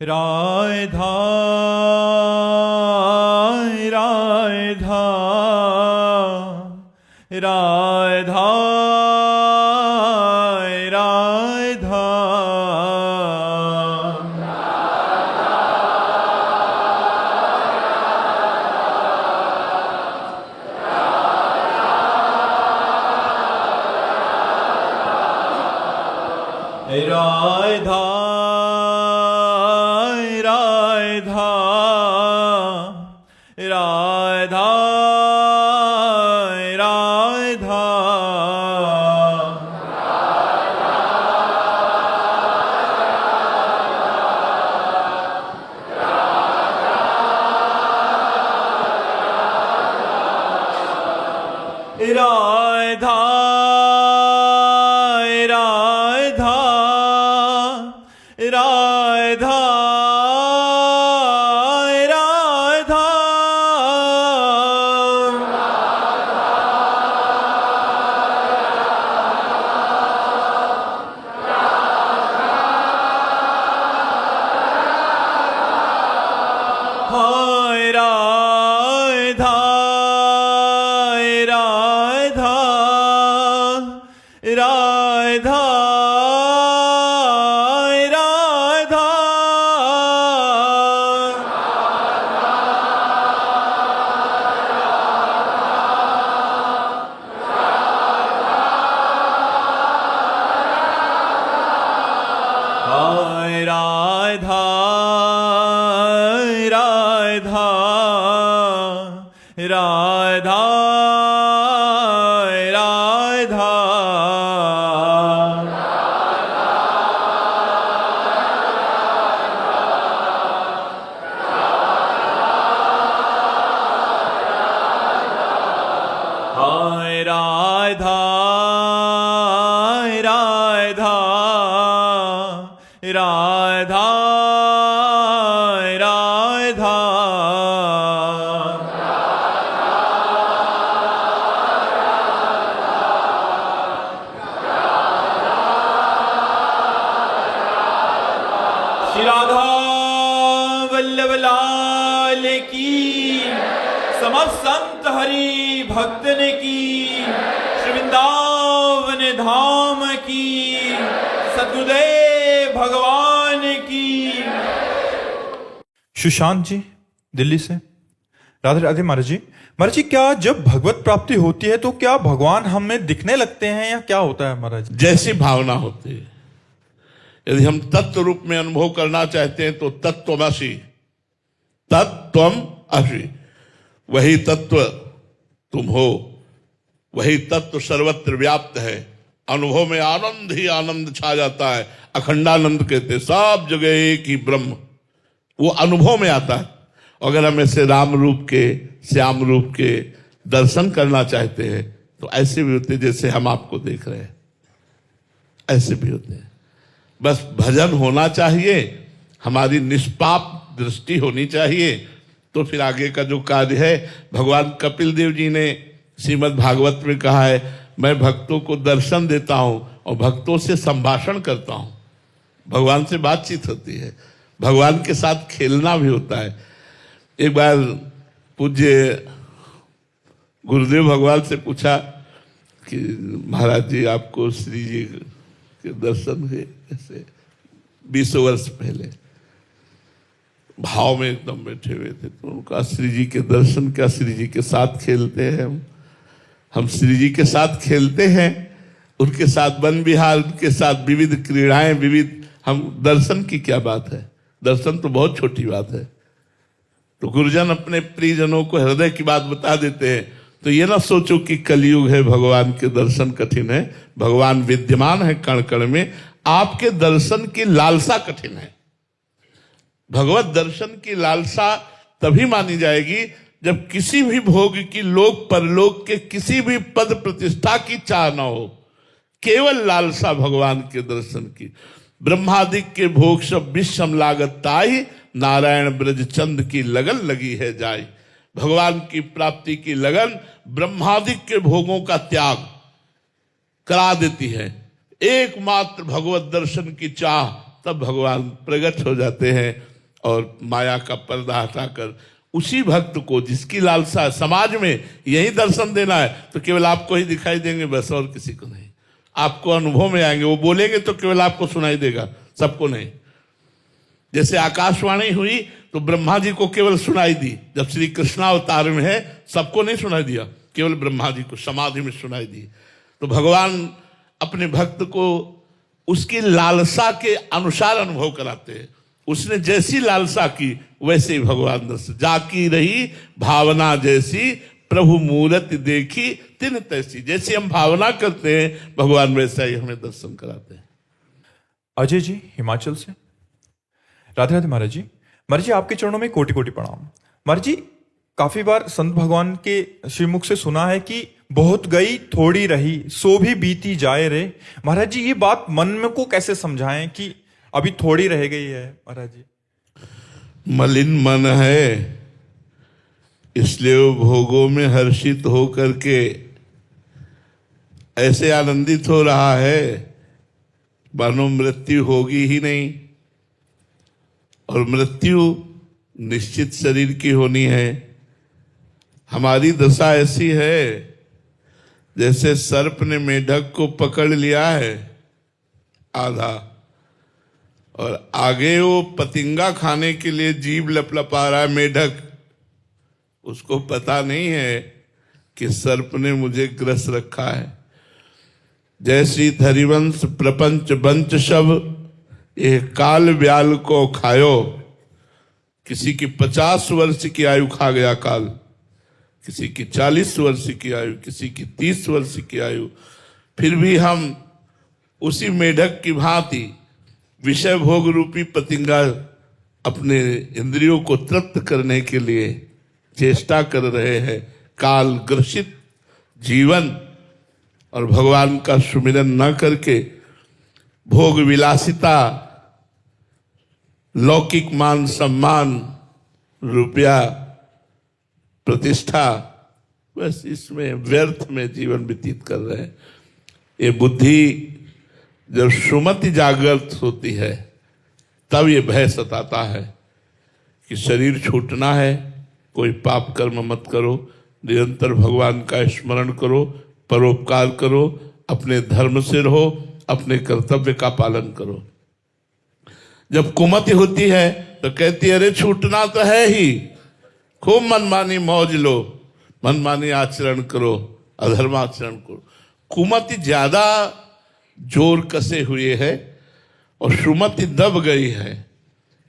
राधा राधा राधा राधा राधा राधा राधा राधा राधा राधा राधा हाय राधा राधा राधा राधा राधा राधा राधा हाय राधा राधा राधा राधा श्री राधा वल्लभ लाल की, समस्त संत हरि भक्तन की, श्री वृंदावन धाम की, सद्गुरुदेव भगवान की। सुशांत जी दिल्ली से। राधे राधे महाराज जी। महाराज जी, क्या जब भगवत प्राप्ति होती है तो क्या भगवान हमें दिखने लगते हैं या क्या होता है महाराज? जैसी भावना होती है। यदि हम तत्व रूप में अनुभव करना चाहते हैं तो तत्त्वमसि, तत्त्वम असि, वही तत्व तुम हो, वही तत्व सर्वत्र व्याप्त है। अनुभव में आनंद ही आनंद छा जाता है। अखंडानंद कहते हैं, सब जगह एक ही ब्रह्म, वो अनुभव में आता है। अगर हम ऐसे राम रूप के, श्याम रूप के दर्शन करना चाहते हैं तो ऐसे भी होते जैसे हम आपको देख रहे हैं, ऐसे भी होते हैं। बस भजन होना चाहिए, हमारी निष्पाप दृष्टि होनी चाहिए, तो फिर आगे का जो कार्य है। भगवान कपिल देव जी ने श्रीमद् भागवत में कहा है, मैं भक्तों को दर्शन देता हूं और भक्तों से संभाषण करता हूं। भगवान से बातचीत होती है, भगवान के साथ खेलना भी होता है। एक बार पूज्य गुरुदेव भगवान से पूछा कि महाराज जी, आपको श्री जी के दर्शन हुए ऐसे 20 वर्ष पहले, भाव में एकदम बैठे हुए थे। तो उनका श्री जी के दर्शन क्या, श्री जी के साथ खेलते हैं हम श्री जी के साथ खेलते हैं, उनके साथ वन विहार, उनके साथ विविध क्रीड़ाएं, विविध, हम दर्शन की क्या बात है? दर्शन तो बहुत छोटी बात है। तो गुरुजन अपने प्रियजनों को हृदय की बात बता देते हैं। तो ये ना सोचो कि कलयुग है, भगवान के दर्शन कठिन है। भगवान विद्यमान है कण कण में, आपके दर्शन की लालसा कठिन है। भगवत दर्शन की लालसा तभी मानी जाएगी जब किसी भी भोग की, लोक परलोक के किसी भी पद प्रतिष्ठा की चाह न हो, केवल लालसा भगवान के दर्शन की। ब्रह्मादिक के भोग सब विषम लागत ताई, नारायण ब्रज चंद की लगन लगी है जाई। भगवान की प्राप्ति की लगन ब्रह्मादिक के भोगों का त्याग करा देती है। एकमात्र भगवत दर्शन की चाह, तब भगवान प्रकट हो जाते हैं। और माया का पर्दा हटाकर उसी भक्त को जिसकी लालसा समाज में यही दर्शन देना है तो केवल आपको ही दिखाई देंगे, बस और किसी को नहीं। आपको अनुभव में आएंगे, वो बोलेंगे तो केवल आपको सुनाई देगा, सबको नहीं। जैसे आकाशवाणी हुई तो ब्रह्मा जी को केवल सुनाई दी, जब श्री कृष्णावतार में है सबको नहीं सुनाई दिया, केवल ब्रह्मा जी को समाधि में सुनाई दी। तो भगवान अपने भक्त को उसकी लालसा के अनुसार अनुभव कराते हैं। उसने जैसी लालसा की वैसे ही भगवान दर्शन, जाकी रही भावना जैसी प्रभु मूरत देखी तिन तैसी। जैसी हम भावना करते हैं भगवान वैसा ही हमें दर्शन कराते हैं। अजय जी हिमाचल से। राधे राधे महाराज जी। महाराज जी आपके चरणों में कोटि कोटि प्रणाम। महाराज जी काफी बार संत भगवान के श्रीमुख से सुना है कि बहुत गई थोड़ी रही सो भी बीती जाए रे। महाराज जी ये बात मन में को कैसे समझाएं कि अभी थोड़ी रह गई है। महाराज जी मलिन मन है, इसलिए वो भोगों में हर्षित हो करके ऐसे आनंदित हो रहा है मानो मृत्यु होगी ही नहीं, और मृत्यु निश्चित शरीर की होनी है। हमारी दशा ऐसी है जैसे सर्प ने मेढक को पकड़ लिया है आधा, और आगे वो पतिंगा खाने के लिए जीभ लपलपा रहा है मेढक, उसको पता नहीं है कि सर्प ने मुझे ग्रस रखा है। जैसी धरिवंश प्रपंच बंच सब ये काल व्याल को खायो। किसी की 50 वर्ष की आयु खा गया काल, किसी की 40 वर्ष की आयु, किसी की 30 वर्ष की आयु, फिर भी हम उसी मेढक की भांति विषय भोग रूपी पतिंगा अपने इंद्रियों को तृप्त करने के लिए चेष्टा कर रहे हैं। काल ग्रसित जीवन और भगवान का सुमिरन न करके भोग विलासिता, लौकिक मान सम्मान, रुपया, प्रतिष्ठा, बस इसमें व्यर्थ में जीवन व्यतीत कर रहे हैं। ये बुद्धि जब सुमति जागृत होती है तब ये भय सताता है कि शरीर छूटना है। कोई पाप कर्म मत करो, निरंतर भगवान का स्मरण करो, परोपकार करो, अपने धर्म से रहो, अपने कर्तव्य का पालन करो। जब कुमति होती है तो कहती है अरे छूटना तो है ही, खूब मनमानी मौज लो, मनमानी आचरण करो, अधर्माचरण करो। कुमति ज्यादा जोर कसे हुए है और सुमति दब गई है।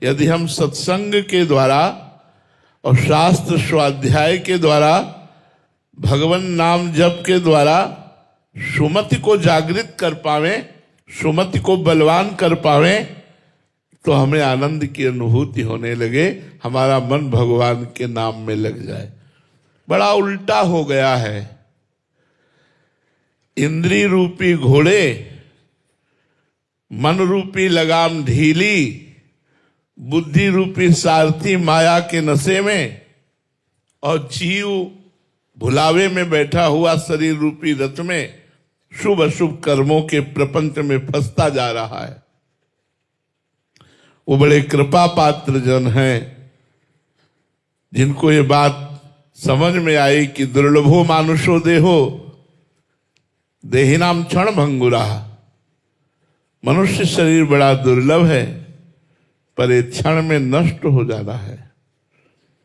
यदि हम सत्संग के द्वारा और शास्त्र स्वाध्याय के द्वारा, भगवान नाम जप के द्वारा सुमति को जागृत कर पावे, सुमति को बलवान कर पावे, तो हमें आनंद की अनुभूति होने लगे, हमारा मन भगवान के नाम में लग जाए। बड़ा उल्टा हो गया है। इंद्री रूपी घोड़े, मन रूपी लगाम ढीली, बुद्धि रूपी सारथी माया के नशे में, और जीव भुलावे में बैठा हुआ शरीर रूपी रथ में शुभ अशुभ कर्मों के प्रपंच में फंसता जा रहा है। वो बड़े कृपा पात्र जन हैं जिनको ये बात समझ में आई कि दुर्लभो मानुषो देहो देहिनाम क्षण भंगुरा। मनुष्य शरीर बड़ा दुर्लभ है, पर एक क्षण में नष्ट हो जाना है।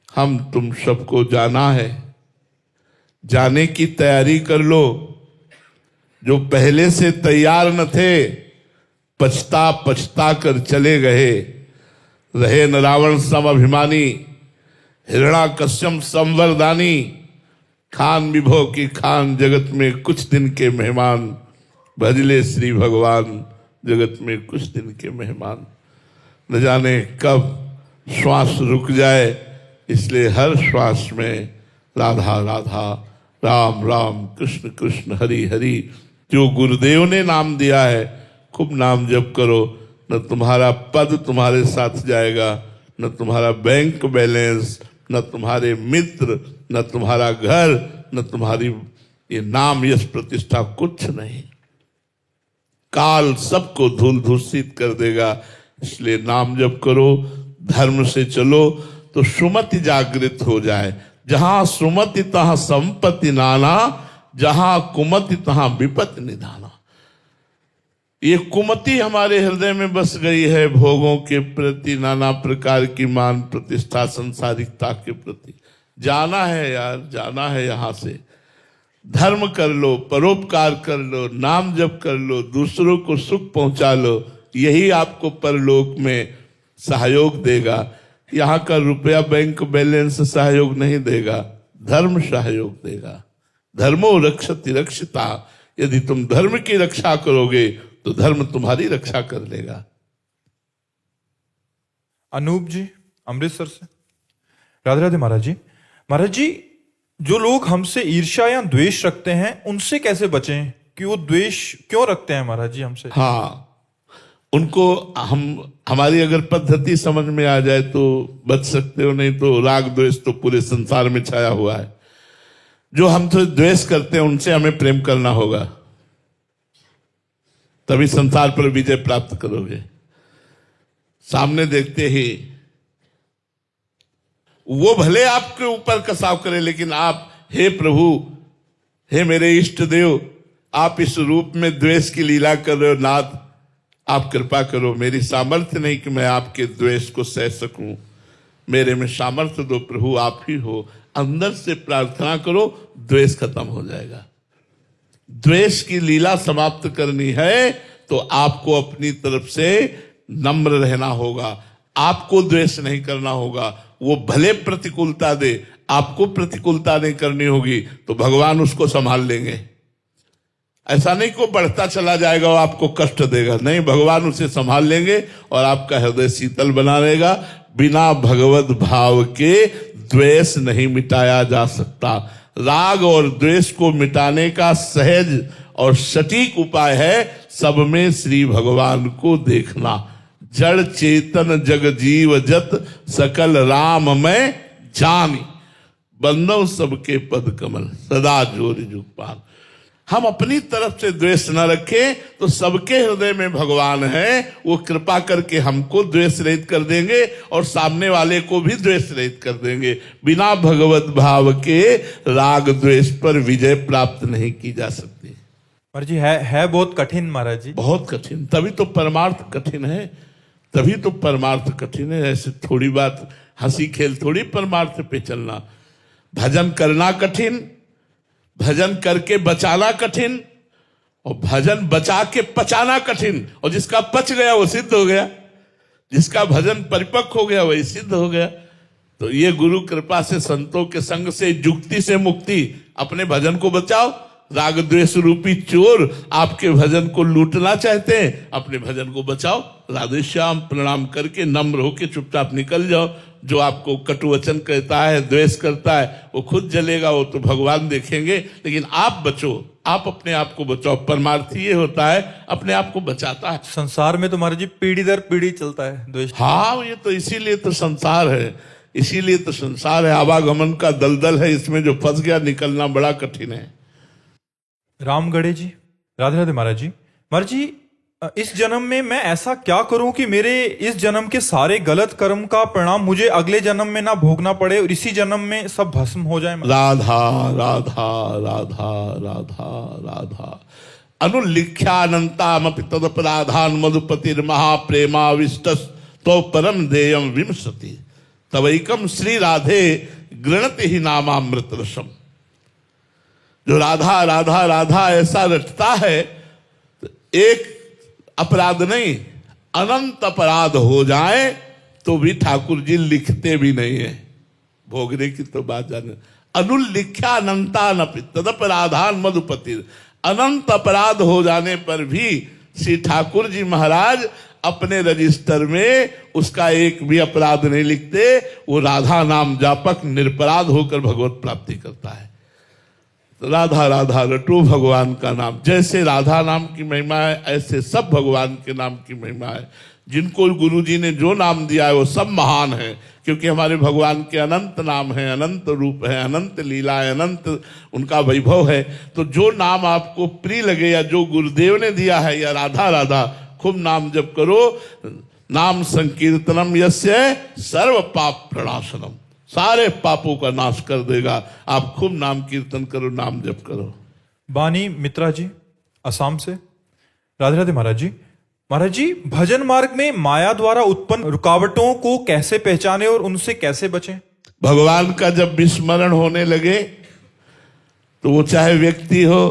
हम तुम सबको जाना है, जाने की तैयारी कर लो। जो पहले से तैयार न थे पछता पछता कर चले गए। रहे न रावण सम अभिमानी, हिरणाकश्यप संवरदानी, खान विभो की खान जगत में कुछ दिन के मेहमान। भजले श्री भगवान जगत में कुछ दिन के मेहमान। न जाने कब श्वास रुक जाए, इसलिए हर श्वास में राधा राधा, राम राम, कृष्ण कृष्ण, हरि हरि। जो गुरुदेव ने नाम दिया है खूब नाम जप करो। न तुम्हारा पद तुम्हारे साथ जाएगा, न तुम्हारा बैंक बैलेंस, न तुम्हारे मित्र, न तुम्हारा घर, न तुम्हारी ये नाम यश प्रतिष्ठा, कुछ नहीं। काल सबको धूल धूसित कर देगा। इसलिए नाम जप करो, धर्म से चलो तो सुमति जागृत हो जाए। जहां सुमति तहां संपत्ति नाना, जहां कुमति तहां विपत्ति निधाना। ये कुमति हमारे हृदय में बस गई है, भोगों के प्रति, नाना प्रकार की मान प्रतिष्ठा संसारिकता के प्रति। जाना है यार, जाना है यहां से। धर्म कर लो, परोपकार कर लो, नाम जप कर लो, दूसरों को सुख पहुंचा लो, यही आपको परलोक में सहयोग देगा। यहाँ का रुपया बैंक बैलेंस सहयोग नहीं देगा, धर्म सहयोग देगा। धर्मो रक्षति रक्षिता, यदि तुम धर्म की रक्षा करोगे तो धर्म तुम्हारी रक्षा कर लेगा। अनूप जी अमृतसर से। राधे राधे महाराज जी। महाराज जी, जो लोग हमसे ईर्ष्या या द्वेष रखते हैं उनसे कैसे बचें? कि वो द्वेष क्यों रखते हैं महाराज जी हमसे? हाँ, उनको हमारी अगर पद्धति समझ में आ जाए तो बच सकते हो, नहीं तो राग द्वेष तो पूरे संसार में छाया हुआ है। जो हमसे द्वेष करते हैं उनसे हमें प्रेम करना होगा, तभी संसार पर विजय प्राप्त करोगे। सामने देखते ही वो भले आपके ऊपर कसाव करे, लेकिन आप, हे प्रभु, हे मेरे इष्ट देव, आप इस रूप में द्वेष की लीला कर रहे हो, नाथ आप कृपा करो। मेरी सामर्थ्य नहीं कि मैं आपके द्वेष को सह सकूं, मेरे में सामर्थ्य दो प्रभु, आप ही हो। अंदर से प्रार्थना करो, द्वेष खत्म हो जाएगा। द्वेष की लीला समाप्त करनी है तो आपको अपनी तरफ से नम्र रहना होगा, आपको द्वेष नहीं करना होगा। वो भले प्रतिकूलता दे, आपको प्रतिकूलता नहीं करनी होगी, तो भगवान उसको संभाल लेंगे। ऐसा नहीं को बढ़ता चला जाएगा और आपको कष्ट देगा, नहीं, भगवान उसे संभाल लेंगे और आपका हृदय शीतल बना रहेगा। बिना भगवत भाव के द्वेष नहीं मिटाया जा सकता। राग और द्वेष को मिटाने का सहज और सटीक उपाय है सब में श्री भगवान को देखना। जड़ चेतन जग जीव जत सकल राम में जानी, बंदो सबके पद कमल सदा जोर जुगपान। हम अपनी तरफ से द्वेष न रखें तो सबके हृदय में भगवान है, वो कृपा करके हमको द्वेष रहित कर देंगे और सामने वाले को भी द्वेष रहित कर देंगे। बिना भगवत भाव के राग द्वेष पर विजय प्राप्त नहीं की जा सकती। महाराज जी है बहुत कठिन महाराज जी, बहुत कठिन। तभी तो परमार्थ कठिन है, तभी तो परमार्थ कठिन है। ऐसे थोड़ी बात, हंसी खेल थोड़ी परमार्थ पे चलना। भजन करना कठिन, भजन करके बचाना कठिन, और भजन बचा के पचाना कठिन। और जिसका पच गया वो सिद्ध हो गया, जिसका भजन परिपक्व हो गया वही सिद्ध हो गया। तो ये गुरु कृपा से, संतों के संग से, युक्ति से मुक्ति। अपने भजन को बचाओ। राग द्वेष रूपी चोर आपके भजन को लूटना चाहते हैं, अपने भजन को बचाओ। राधे श्याम प्रणाम करके नम्र होके चुपचाप निकल जाओ। जो आपको कटुवचन कहता है, द्वेष करता है, वो खुद जलेगा, वो तो भगवान देखेंगे। लेकिन आप बचो, आप अपने आप को बचाओ। परमार्थी ये होता है, अपने आप को बचाता है। संसार में तो महाराज जी पीढ़ी दर पीढ़ी चलता है द्वेष। हाँ, ये तो इसीलिए तो संसार है, इसीलिए तो संसार है। आवागमन का दलदल है, इसमें जो फंस गया निकलना बड़ा कठिन है। रामगढ़े जी। राधे राधे महाराज जी। महाराज जी, इस जन्म में मैं ऐसा क्या करूं कि मेरे इस जन्म के सारे गलत कर्म का परिणाम मुझे अगले जन्म में ना भोगना पड़े और इसी जन्म में सब भस्म हो जाए? राधा राधा राधा राधा राधा अनुलिख्यानंतामपि तदपराधान मधुपतिर महाप्रेमाविष्ट तो परम देयम विमसति तवैकम श्री राधे गृणति ही नामामृत रसम। जो राधा राधा राधा ऐसा रटता है, तो एक अपराध नहीं, अनंत अपराध हो जाए तो भी ठाकुर जी लिखते भी नहीं है। भोगने की तो बात जाने। अनुलिख्या अनंतानपि तदपराधान मधुपतिर। अनंत अपराध हो जाने पर भी श्री ठाकुर जी महाराज अपने रजिस्टर में उसका एक भी अपराध नहीं लिखते। वो राधा नाम जापक निरपराध होकर भगवत प्राप्ति करता है। राधा राधा रटो भगवान का नाम। जैसे राधा नाम की महिमा है, ऐसे सब भगवान के नाम की महिमा है। जिनको गुरु जी ने जो नाम दिया है वो सब महान है, क्योंकि हमारे भगवान के अनंत नाम है, अनंत रूप है, अनंत लीला है, अनंत उनका वैभव है। तो जो नाम आपको प्रिय लगे या जो गुरुदेव ने दिया है, या राधा राधा खूब नाम जप करो। नाम संकीर्तनम यस्य सर्व पाप प्रणाशनम, सारे पापों का नाश कर देगा। आप खूब नाम कीर्तन करो, नाम जप करो। बानी मित्रा जी असम से, राधे राधे महाराज जी। महाराज जी, भजन मार्ग में माया द्वारा उत्पन्न रुकावटों को कैसे पहचाने और उनसे कैसे बचें? भगवान का जब विस्मरण होने लगे तो वो चाहे व्यक्ति हो,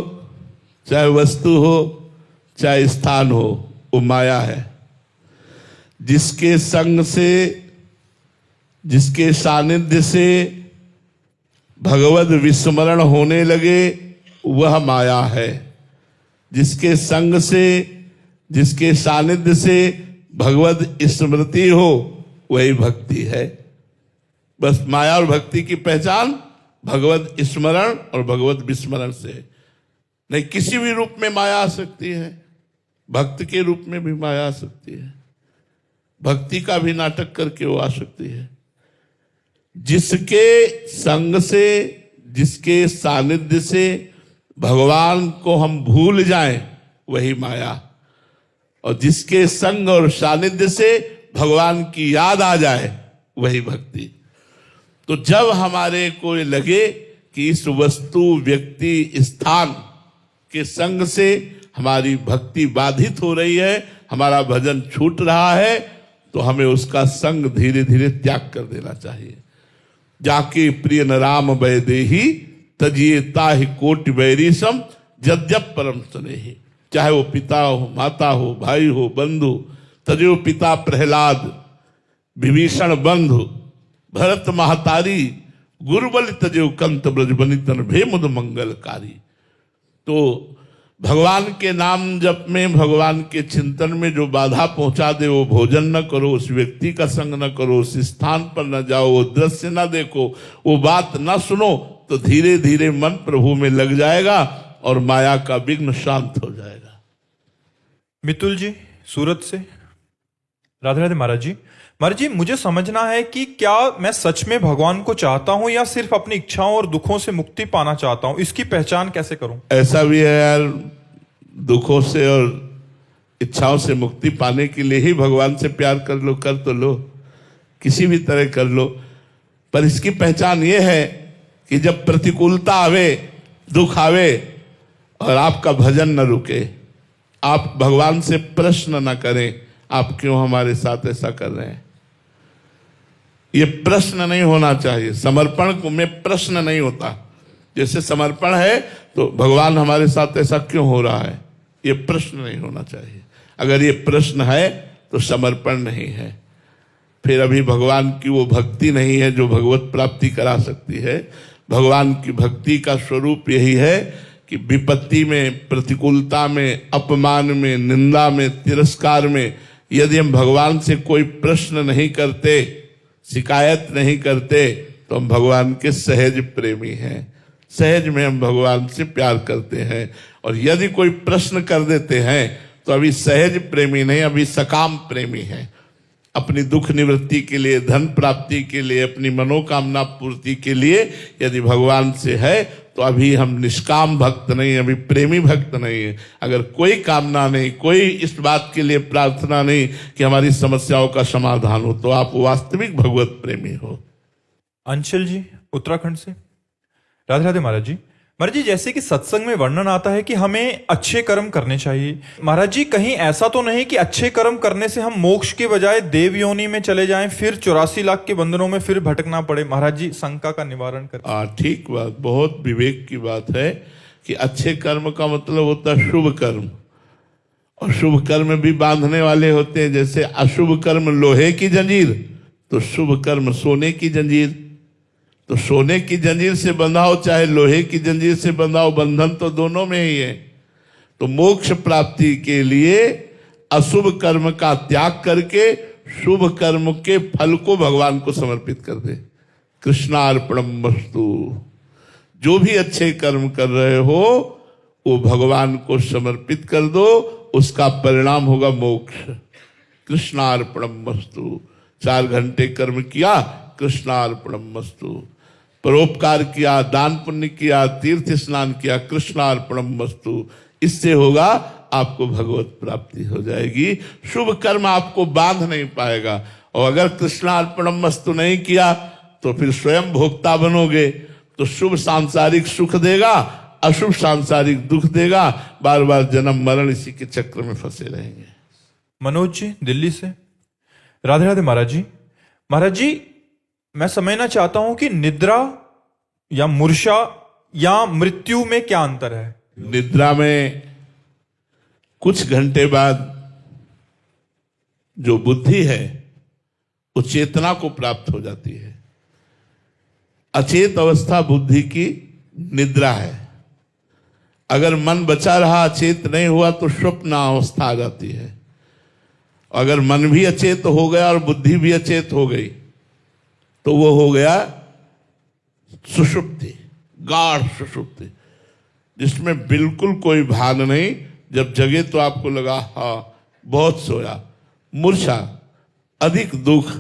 चाहे वस्तु हो, चाहे स्थान हो, वो माया है। जिसके संग से, जिसके सानिध्य से भगवत विस्मरण होने लगे वह माया है। जिसके संग से, जिसके सानिध्य से भगवत स्मृति हो वही भक्ति है। बस माया और भक्ति की पहचान भगवत स्मरण और भगवत विस्मरण से। नहीं, किसी भी रूप में माया आ सकती है, भक्त के रूप में भी माया आ सकती है, भक्ति का भी नाटक करके वो आ सकती है। जिसके संग से, जिसके सानिध्य से भगवान को हम भूल जाएं वही माया, और जिसके संग और सानिध्य से भगवान की याद आ जाए वही भक्ति। तो जब हमारे को लगे कि इस वस्तु, व्यक्ति, स्थान के संग से हमारी भक्ति बाधित हो रही है, हमारा भजन छूट रहा है, तो हमें उसका संग धीरे धीरे त्याग कर देना चाहिए। जाके प्रिय न राम वैदेही तजिए ताहि कोटि वैरीसम जद्यप परम स्नेही। चाहे वो पिता हो, माता हो, भाई हो, बंधु, तजो पिता प्रहलाद, विभीषण बंधु, भरत महतारी, गुरुबल तजो कंत ब्रज बनितन भेमुद मंगलकारी। तो भगवान के नाम जप में, भगवान के चिंतन में जो बाधा पहुंचा दे, वो भोजन न करो, उस व्यक्ति का संग न करो, उस स्थान पर न जाओ, वो दृश्य न देखो, वो बात न सुनो, तो धीरे धीरे मन प्रभु में लग जाएगा और माया का विघ्न शांत हो जाएगा। मितुल जी सूरत से, राधे राधे महाराज जी। महाराज जी, मुझे समझना है कि क्या मैं सच में भगवान को चाहता हूं या सिर्फ अपनी इच्छाओं और दुखों से मुक्ति पाना चाहता हूं, इसकी पहचान कैसे करूं? ऐसा भी है यार, दुखों से और इच्छाओं से मुक्ति पाने के लिए ही भगवान से प्यार कर लो, कर तो लो, किसी भी तरह कर लो, पर इसकी पहचान ये है कि जब प्रतिकूलता आवे, दुख आवे और आपका भजन न रुके, आप भगवान से प्रश्न न करें, आप क्यों हमारे साथ ऐसा कर रहे हैं। ये प्रश्न नहीं होना चाहिए। समर्पण में प्रश्न नहीं होता। जैसे समर्पण है तो भगवान हमारे साथ ऐसा क्यों हो रहा है, ये प्रश्न नहीं होना चाहिए। अगर ये प्रश्न है तो समर्पण नहीं है, फिर अभी भगवान की वो भक्ति नहीं है जो भगवत प्राप्ति करा सकती है। भगवान की भक्ति का स्वरूप यही है कि विपत्ति में, प्रतिकूलता में, अपमान में, निंदा में, तिरस्कार में यदि हम भगवान से कोई प्रश्न नहीं करते, शिकायत नहीं करते, तो हम भगवान के सहज प्रेमी हैं। सहज में हम भगवान से प्यार करते हैं। और यदि कोई प्रश्न कर देते हैं तो अभी सहज प्रेमी नहीं, अभी सकाम प्रेमी हैं। अपनी दुख निवृत्ति के लिए, धन प्राप्ति के लिए, अपनी मनोकामना पूर्ति के लिए यदि भगवान से है तो अभी हम निष्काम भक्त नहीं, अभी प्रेमी भक्त नहीं है। अगर कोई कामना नहीं, कोई इस बात के लिए प्रार्थना नहीं कि हमारी समस्याओं का समाधान हो, तो आप वास्तविक भगवत प्रेमी हो। अंशल जी उत्तराखंड से, राधे राधे महाराज जी। महाराज जी, जैसे कि सत्संग में वर्णन आता है कि हमें अच्छे कर्म करने चाहिए, महाराज जी कहीं ऐसा तो नहीं कि अच्छे कर्म करने से हम मोक्ष के बजाय देव योनि में चले जाएं, फिर 84 लाख के बंधनों में फिर भटकना पड़े? महाराज जी शंका का निवारण करें। ठीक बात, बहुत विवेक की बात है कि अच्छे कर्म का मतलब होता है शुभ कर्म, और शुभ कर्म भी बांधने वाले होते हैं। जैसे अशुभ कर्म लोहे की जंजीर, तो शुभ कर्म सोने की जंजीर। तो सोने की जंजीर से बंधाओ चाहे लोहे की जंजीर से बंधाओ, बंधन तो दोनों में ही है। तो मोक्ष प्राप्ति के लिए अशुभ कर्म का त्याग करके शुभ कर्म के फल को भगवान को समर्पित कर दे। कृष्णार्पणमस्तु। जो भी अच्छे कर्म कर रहे हो वो भगवान को समर्पित कर दो, उसका परिणाम होगा मोक्ष। कृष्णार्पणमस्तु। 4 घंटे कर्म किया, कृष्णार्पणमस्तु। परोपकार किया, दान पुण्य किया, तीर्थ स्नान किया, कृष्णार्पणमस्तु। इससे होगा आपको भगवत प्राप्ति हो जाएगी। शुभ कर्म आपको बांध नहीं पाएगा, और अगर कृष्णार्पणमस्तु नहीं किया तो फिर स्वयं भोक्ता बनोगे, तो शुभ सांसारिक सुख देगा, अशुभ सांसारिक दुख देगा, बार बार जन्म मरण इसी के चक्र में फंसे रहेंगे। मनोज जी दिल्ली से। राधे राधे महाराज जी। महाराज जी, मैं समझना चाहता हूं कि निद्रा या मूर्छा या मृत्यु में क्या अंतर है? निद्रा में कुछ घंटे बाद जो बुद्धि है वो चेतना को प्राप्त हो जाती है। अचेत अवस्था बुद्धि की निद्रा है। अगर मन बचा रहा, अचेत नहीं हुआ, तो स्वप्न अवस्था आ जाती है। अगर मन भी अचेत हो गया और बुद्धि भी अचेत हो गई तो वो हो गया सुषुप्ति, गाढ़ सुषुप्ति, जिसमें बिल्कुल कोई भान नहीं। जब जगे तो आपको लगा हाँ बहुत सोया। मूर्छा, अधिक दुख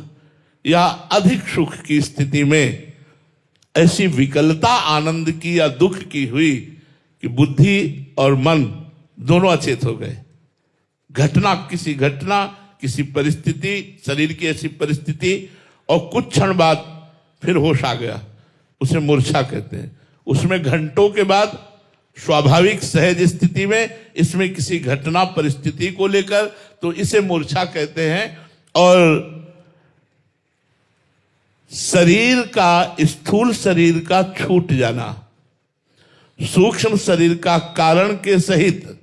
या अधिक सुख की स्थिति में ऐसी विकलता आनंद की या दुख की हुई कि बुद्धि और मन दोनों अचेत हो गए। किसी परिस्थिति, शरीर की ऐसी परिस्थिति, और कुछ क्षण बाद फिर होश आ गया, उसे मूर्छा कहते हैं। उसमें घंटों के बाद स्वाभाविक सहज स्थिति में, इसमें किसी घटना परिस्थिति को लेकर, तो इसे मूर्छा कहते हैं। और शरीर का, स्थूल शरीर का छूट जाना, सूक्ष्म शरीर का कारण के सहित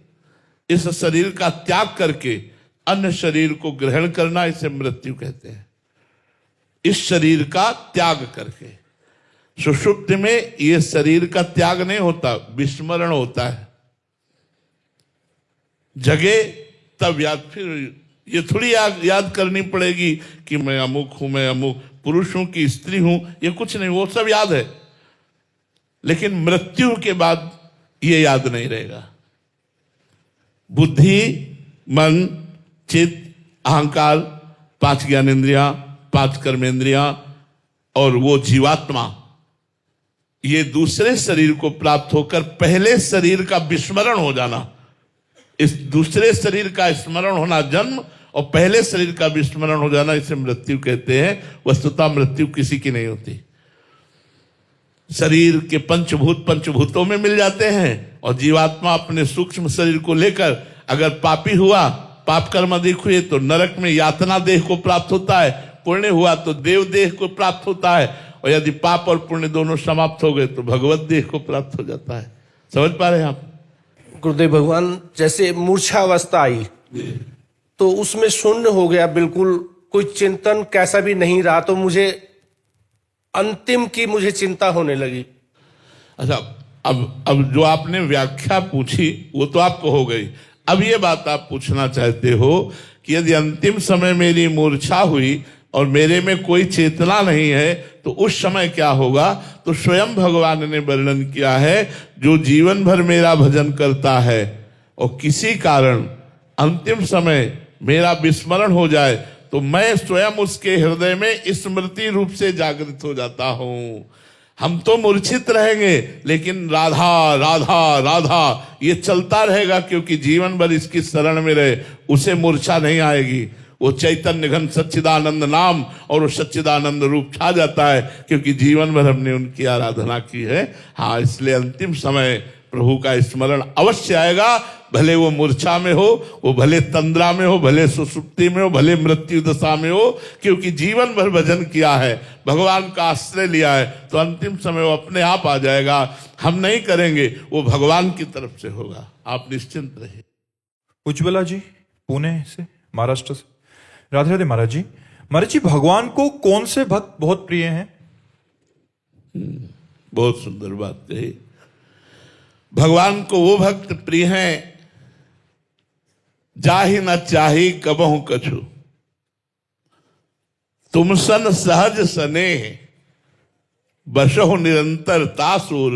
इस शरीर का त्याग करके अन्य शरीर को ग्रहण करना, इसे मृत्यु कहते हैं। इस शरीर का त्याग करके। सुषुप्ति में यह शरीर का त्याग नहीं होता, विस्मरण होता है। जगे तब याद, फिर ये थोड़ी याद करनी पड़ेगी कि मैं अमुक हूं, मैं अमुक पुरुष हूं कि स्त्री हूं, ये कुछ नहीं, वो सब याद है। लेकिन मृत्यु के बाद ये याद नहीं रहेगा। बुद्धि, मन, चित्त, अहंकार, 5 ज्ञानेंद्रियां, 5 कर्मेंद्रियां और वो जीवात्मा, ये दूसरे शरीर को प्राप्त होकर पहले शरीर का विस्मरण हो जाना, इस दूसरे शरीर का स्मरण होना जन्म, और पहले शरीर का विस्मरण हो जाना, इसे मृत्यु कहते हैं। वस्तुतः मृत्यु किसी की नहीं होती। शरीर के पंचभूतों में मिल जाते हैं, और जीवात्मा अपने सूक्ष्म शरीर को लेकर अगर पापी हुआ, पाप कर्म अधिक हुए तो नरक में यातना देह को प्राप्त होता है, पुण्य हुआ तो देव देह को प्राप्त होता है, और यदि पाप और पुण्य दोनों समाप्त हो गए तो भगवत देह को प्राप्त हो जाता है। समझ पा रहे हैं आप? गुरुदेव भगवान, जैसे मूर्छा अवस्था आई तो उसमें शून्य हो गया, बिल्कुल कोई चिंतन कैसा भी नहीं रहा, तो मुझे अंतिम की मुझे चिंता होने लगी। अच्छा, अब जो आपने व्याख्या पूछी वो तो आपको हो गई। अब ये बात आप पूछना चाहते हो कि यदि अंतिम समय मेरी मूर्छा हुई और मेरे में कोई चेतना नहीं है तो उस समय क्या होगा? तो स्वयं भगवान ने वर्णन किया है, जो जीवन भर मेरा भजन करता है और किसी कारण अंतिम समय मेरा विस्मरण हो जाए तो मैं स्वयं उसके हृदय में स्मृति रूप से जागृत हो जाता हूं। हम तो मूर्छित रहेंगे, लेकिन राधा राधा राधा ये चलता रहेगा, क्योंकि जीवन भर इसकी शरण में रहे, उसे मूर्छा नहीं आएगी। वो चैतन्य घन सच्चिदानंद नाम और वो सच्चिदानंद रूप छा जाता है, क्योंकि जीवन भर हमने उनकी आराधना की है। हाँ, इसलिए अंतिम समय प्रभु का स्मरण अवश्य आएगा, भले वो मूर्छा में हो, वो भले तंद्रा में हो, भले सुसुप्ति में हो, भले मृत्यु दशा में हो, क्योंकि जीवन भर भजन किया है, भगवान का आश्रय लिया है, तो अंतिम समय वो अपने आप आ जाएगा। हम नहीं करेंगे, वो भगवान की तरफ से होगा, आप निश्चिंत रहिए। उज्ज्वला जी पुणे से, महाराष्ट्र से। राधे राधे महाराज जी। महाराज जी, भगवान को कौन से भक्त बहुत प्रिय हैं? बहुत सुंदर बात कही। भगवान को वो भक्त प्रिय हैं जाहि न चाही कबहु कछु, तुम सन सहज स्नेह, बसहु निरंतर तासुर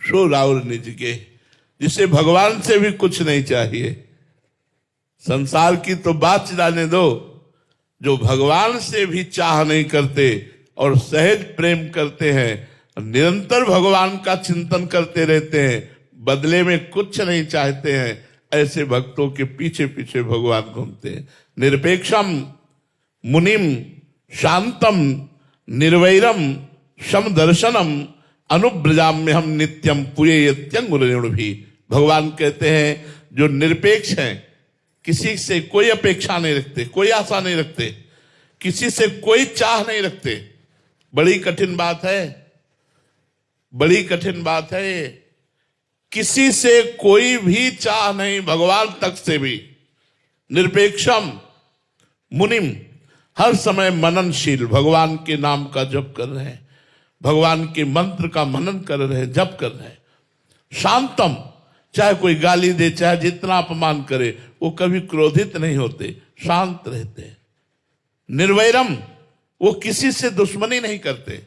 सो राउर निज के। जिसे भगवान से भी कुछ नहीं चाहिए, संसार की तो बात जाने दो, जो भगवान से भी चाह नहीं करते और सहज प्रेम करते हैं, निरंतर भगवान का चिंतन करते रहते हैं, बदले में कुछ नहीं चाहते हैं, ऐसे भक्तों के पीछे पीछे भगवान घूमते हैं। निरपेक्षम मुनिम शांतम निर्वैरम समदर्शनम अनुब्रजाम्य हम नित्यम पुयेत्यंगुरेणु भी। भगवान कहते हैं जो निरपेक्ष हैं, किसी से कोई अपेक्षा नहीं रखते, कोई आशा नहीं रखते, किसी से कोई चाह नहीं रखते। बड़ी कठिन बात है, बड़ी कठिन बात है। किसी से कोई भी चाह नहीं, भगवान तक से भी। निरपेक्षम मुनिम, हर समय मननशील, भगवान के नाम का जप कर रहे हैं, भगवान के मंत्र का मनन कर रहे हैं, जप कर रहे हैं। शांतम, चाहे कोई गाली दे, चाहे जितना अपमान करे, वो कभी क्रोधित नहीं होते, शांत रहते हैं। निर्वैरम, वो किसी से दुश्मनी नहीं करते,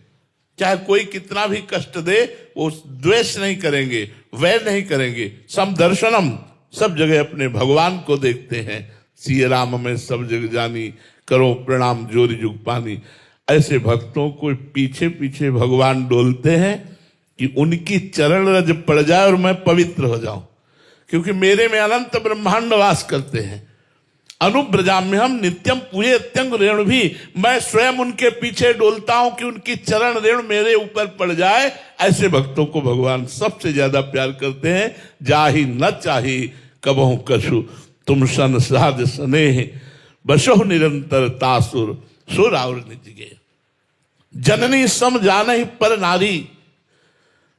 चाहे कोई कितना भी कष्ट दे वो द्वेष नहीं करेंगे, वैर नहीं करेंगे। समदर्शनम, सब जगह अपने भगवान को देखते हैं। सिय राम में सब जग जानी, करो प्रणाम जोरी जुग पानी। ऐसे भक्तों को पीछे पीछे भगवान डोलते हैं कि उनकी चरण रज पड़ जाए और मैं पवित्र हो जाऊं, क्योंकि मेरे में अनंत ब्रह्मांड वास करते हैं। अनुब्रजाम्य हम नित्यम पूजे अत्यंग रेणु भी, मैं स्वयं उनके पीछे डोलता हूं कि उनकी चरण रेणु मेरे ऊपर पड़ जाए। ऐसे भक्तों को भगवान सबसे ज्यादा प्यार करते हैं। जाहि न चाही कबहु कछु, तुम सन साध स्नेह बसो निरंतर तासुर सुर और निज गे। जननी सम जानहि पर नारी,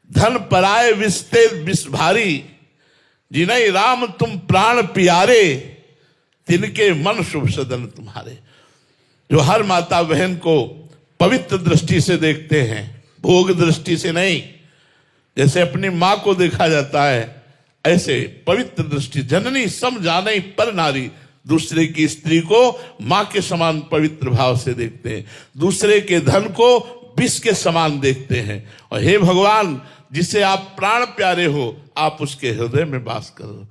धन पराय विस्ते विष भारी। जिनहि राम तुम प्राण प्यारे, तिनके मन शुभ सदन तुम्हारे। जो हर माता बहन को पवित्र दृष्टि से देखते हैं, भोग दृष्टि से नहीं। जैसे अपनी मां को देखा जाता है, ऐसे पवित्र दृष्टि। जननी सम जाने पर नारी, दूसरे की स्त्री को मां के समान पवित्र भाव से देखते हैं, दूसरे के धन को विष के समान देखते हैं। और हे भगवान, जिसे आप प्राण प्यारे हो, आप उसके हृदय में वास करो।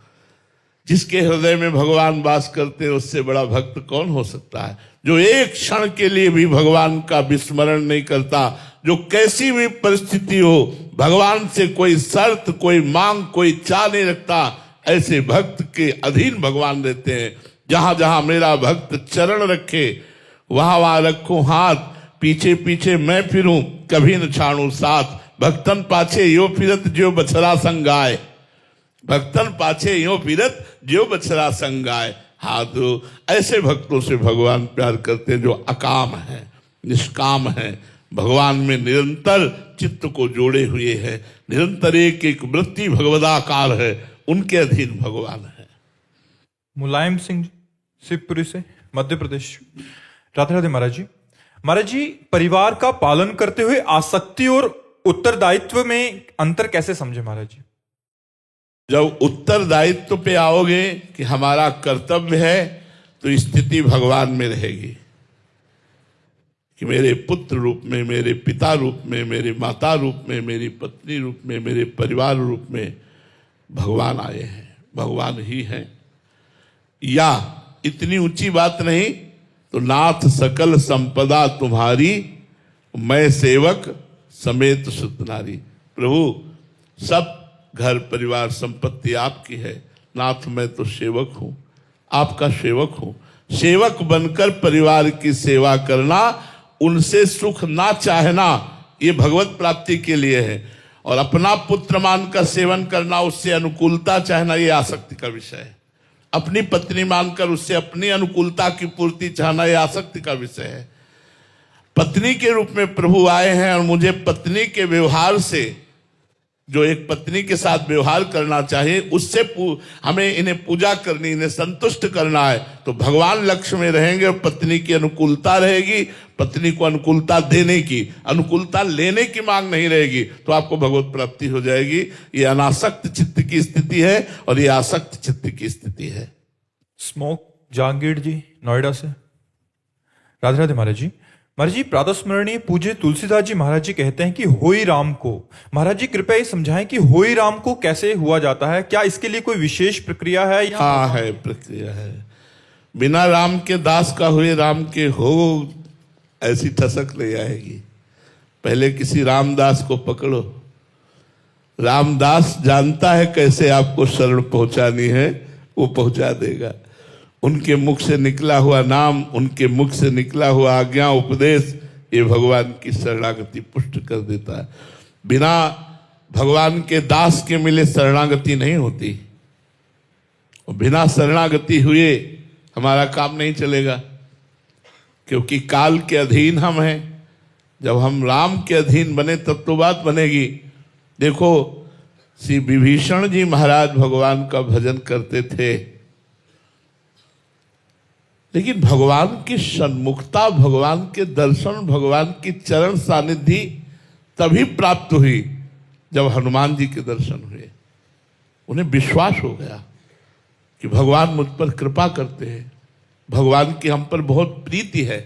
जिसके हृदय में भगवान वास करते हैं, उससे बड़ा भक्त कौन हो सकता है। जो एक क्षण के लिए भी भगवान का विस्मरण नहीं करता, जो कैसी भी परिस्थिति हो भगवान से कोई शर्त, कोई मांग, कोई चाह नहीं रखता, ऐसे भक्त के अधीन भगवान रहते हैं। जहां जहां मेरा भक्त चरण रखे, वहां वहां रखूं हाथ, पीछे पीछे मैं फिरूं, कभी न छाड़ू साथ। भक्तन पाछे यो फिरत जो बछड़ा संगाय, भक्तन पाछे यो फिरत जो बछड़ा संगाय। हाथ ऐसे भक्तों से भगवान प्यार करते हैं जो अकाम है, निष्काम है, भगवान में निरंतर चित्त को जोड़े हुए हैं, निरंतर एक एक वृत्ति भगवदाकार है, उनके अधीन भगवान है। मुलायम सिंह शिवपुरी से, मध्य प्रदेश। राधे राधे महाराज जी। महाराज जी, परिवार का पालन करते हुए आसक्ति और उत्तरदायित्व में अंतर कैसे समझे महाराज जी? जब उत्तरदायित्व पे आओगे कि हमारा कर्तव्य है, तो स्थिति भगवान में रहेगी कि मेरे पुत्र रूप में, मेरे पिता रूप में, मेरे माता रूप में, मेरी पत्नी रूप में, मेरे परिवार रूप में भगवान आए हैं, भगवान ही हैं। या इतनी ऊंची बात नहीं तो नाथ सकल संपदा तुम्हारी, मैं सेवक समेत सुत नारी। प्रभु, सब घर परिवार संपत्ति आपकी है, नाथ मैं तो सेवक हूं, आपका सेवक हूं। सेवक बनकर परिवार की सेवा करना, उनसे सुख ना चाहना, ये भगवत प्राप्ति के लिए है। और अपना पुत्र मानकर सेवन करना, उससे अनुकूलता चाहना, ये आसक्ति का विषय है। अपनी पत्नी मानकर उससे अपनी अनुकूलता की पूर्ति चाहना, ये आसक्ति का विषय है। पत्नी के रूप में प्रभु आए हैं और मुझे पत्नी के व्यवहार से, जो एक पत्नी के साथ व्यवहार करना चाहिए, उससे हमें इन्हें पूजा करनी, इन्हें संतुष्ट करना है, तो भगवान लक्ष्य में रहेंगे और पत्नी की अनुकूलता रहेगी। पत्नी को अनुकूलता देने की, अनुकूलता लेने की मांग नहीं रहेगी, तो आपको भगवत प्राप्ति हो जाएगी। ये अनासक्त चित्त की स्थिति है और ये आसक्त चित्त की स्थिति है। स्मोक जहांगीर जी, नोएडा से। राधे राधे महाराज जी। महाराज जी, प्रातस्मरणीय पूज्य तुलसीदास जी महाराज जी कहते हैं कि होई राम को, महाराज जी कृपया ये समझाएं कि होई राम को कैसे हुआ जाता है? क्या इसके लिए कोई विशेष प्रक्रिया है या? हाँ है, प्रक्रिया है। बिना राम के दास का हुए राम के हो, ऐसी ठसक नहीं आएगी। पहले किसी रामदास को पकड़ो, रामदास जानता है कैसे आपको शरण पहुंचानी है, वो पहुंचा देगा। उनके मुख से निकला हुआ नाम, उनके मुख से निकला हुआ आज्ञा उपदेश, ये भगवान की शरणागति पुष्ट कर देता है। बिना भगवान के दास के मिले शरणागति नहीं होती, और बिना शरणागति हुए हमारा काम नहीं चलेगा, क्योंकि काल के अधीन हम हैं। जब हम राम के अधीन बने तब तो बात बनेगी। देखो, श्री विभीषण जी महाराज भगवान का भजन करते थे, लेकिन भगवान की सन्मुखता, भगवान के दर्शन, भगवान की चरण सानिधि तभी प्राप्त हुई जब हनुमान जी के दर्शन हुए। उन्हें विश्वास हो गया कि भगवान मुझ पर कृपा करते हैं, भगवान की हम पर बहुत प्रीति है।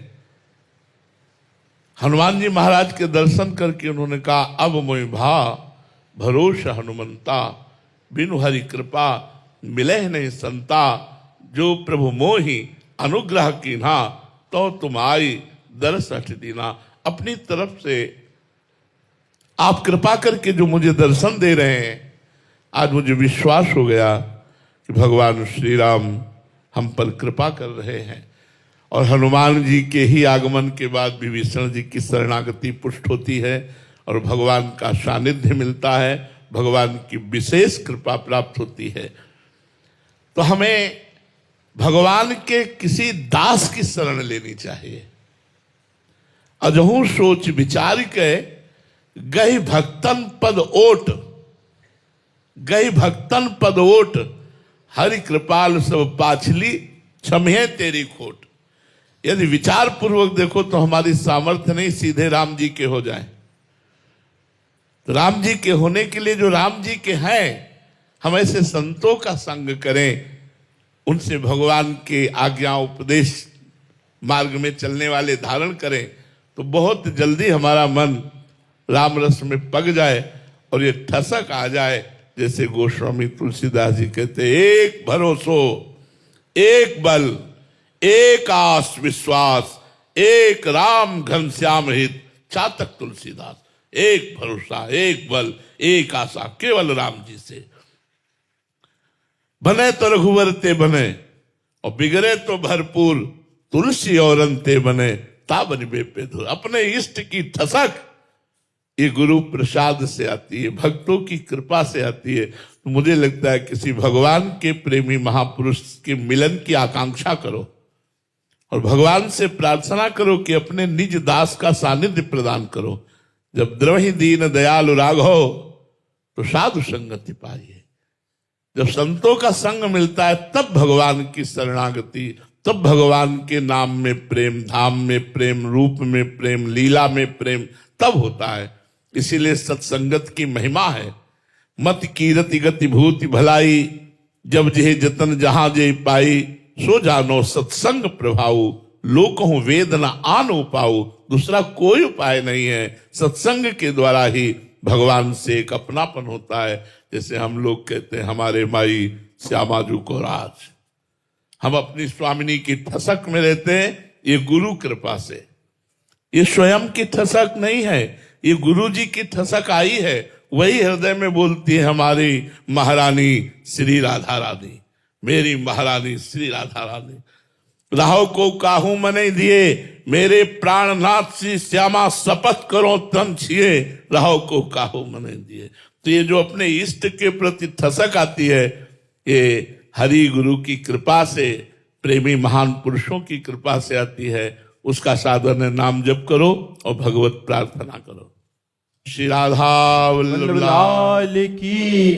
हनुमान जी महाराज के दर्शन करके उन्होंने कहा, अब मोहि भा भरोस हनुमंता, बिनु हरि कृपा मिले नहीं संता, जो प्रभु मोहि अनुग्रह कीन्हा, तो तुम आई दरस हठ दीना। अपनी तरफ से आप कृपा करके जो मुझे दर्शन दे रहे हैं, आज मुझे विश्वास हो गया कि भगवान श्री राम हम पर कृपा कर रहे हैं। और हनुमान जी के ही आगमन के बाद विभीषण जी की शरणागति पुष्ट होती है और भगवान का सानिध्य मिलता है, भगवान की विशेष कृपा प्राप्त होती है। तो हमें भगवान के किसी दास की शरण लेनी चाहिए। अजहू सोच विचार के गई भक्तन पद ओट, गई भक्तन पद ओट, हरि कृपाल सब पाछली, क्षमे तेरी खोट। यदि विचार पूर्वक देखो तो हमारी सामर्थ्य नहीं सीधे राम जी के हो जाए। तो राम जी के होने के लिए जो राम जी के हैं, हम ऐसे संतों का संग करें, उनसे भगवान के आज्ञा उपदेश मार्ग में चलने वाले धारण करें, तो बहुत जल्दी हमारा मन राम रस में पक जाए और ये ठसक आ जाए। जैसे गोस्वामी तुलसीदास जी कहते, एक भरोसो एक बल, एक आस विश्वास, एक राम घनश्याम हित, चातक तुलसीदास। एक भरोसा, एक बल, एक आशा, केवल राम जी से। बने तो रघुवर ते बने, और बिगड़े तो भरपूर, तुलसी और अंते बने, ताबन बेपे धुर। अपने इष्ट की ठसक ये गुरु प्रसाद से आती है, भक्तों की कृपा से आती है। तो मुझे लगता है किसी भगवान के प्रेमी महापुरुष के मिलन की आकांक्षा करो और भगवान से प्रार्थना करो कि अपने निज दास का सानिध्य प्रदान करो। जब द्रवहि दीन दयालु राघव, तो साधु संगति पाइए। जब संतों का संग मिलता है तब भगवान की शरणागति, तब भगवान के नाम में प्रेम, धाम में प्रेम, रूप में प्रेम, लीला में प्रेम तब होता है। इसीलिए सत्संगत की महिमा है। मत कीरति गति भूति भलाई, जब जेह जतन जहां जे पाई, सो जानो सत्संग प्रभाऊ, लोकहु वेद न आन उपाऊ। दूसरा कोई उपाय नहीं है, सत्संग के द्वारा ही भगवान से एक अपनापन होता है। जैसे हम लोग कहते हैं, हमारे माई श्यामाजू को राज, हम अपनी स्वामिनी की ठसक में रहते हैं, ये गुरु कृपा से। ये स्वयं की ठसक नहीं है, ये गुरु जी की ठसक आई है। वही हृदय में बोलती है हमारी महारानी श्री राधा रानी, मेरी महारानी श्री राधा रानी। राहो को काहू मने दिए, मेरे प्राणनाथ श्री श्यामा शपथ करो तन छिए, राहो को काहू मने दिए। तो ये जो अपने इष्ट के प्रति ठसक आती है, ये हरि गुरु की कृपा से, प्रेमी महान पुरुषों की कृपा से आती है। उसका साधन है नाम जप करो और भगवत प्रार्थना करो। श्री राधा वल्लभ लाल की